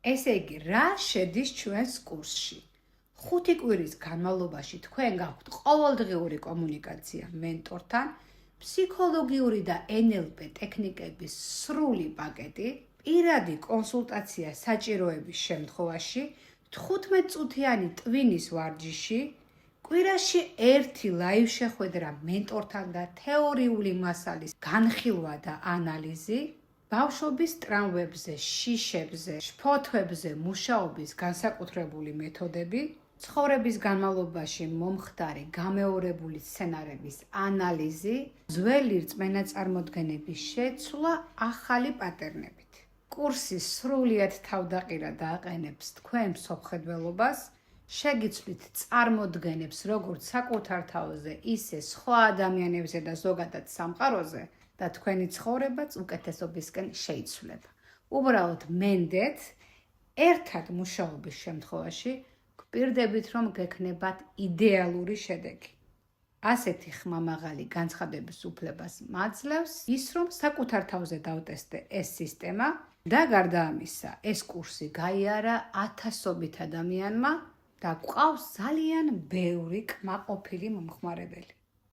ესე იგი, რა შედის ჩვენს კურსში? 5 კვირის განმავლობაში თქვენ გაქვთ ყოველდღიური კომუნიკაცია მენტორთან, ფსიქოლოგიური და NLP ტექნიკების სრული პაკეტი, პირადი კონსულტაცია საჭიროების შემთხვევაში, 15 წუთიანი ტვინის ვარჯიში, კვირაში 1 ლაივ შეხვედრა მენტორთან და თეორიული მასალის განხილვა და ანალიზი, ბავშვობის ტრამვებზე, შიშებზე, შფოთვებზე მუშაობის განსაკუთრებული მეთოდები, ცხოვრების განმავლობაში მომხდარი გამეორებული სცენარების ანალიზი, ძველი რწმენაწარმოდგენების შეცვლა ახალი პატერნებით. კურსი სრულიად თავდაყირა დააყენებს თქვენ მსოფლმხედველობას, შეგიცვლით წარმოდგენებს როგორც საკუთარ თავზე, ისე სხვა ადამიანებზე და ზოგადად სამყაროზე და თქვენი ცხოვრებაც უკეთესობისკენ შეიცვლება. უბრალოდ მენდეთ, ერთად მუშაობის შემთხვევაში გვპირდებით, რომ გექნებათ იდეალური შედეგი. ასეთი ხმამაღალი განცხადების უფლებას მაძლევს ის, რომ საკუთარ თავზე დავტესტე ეს სისტემა და გარდა ამისა, ეს კურსი გაიარა ათასობით ადამიანმა და გვყავს ძალიან ბევრი კმაყოფილი მომხმარებელი.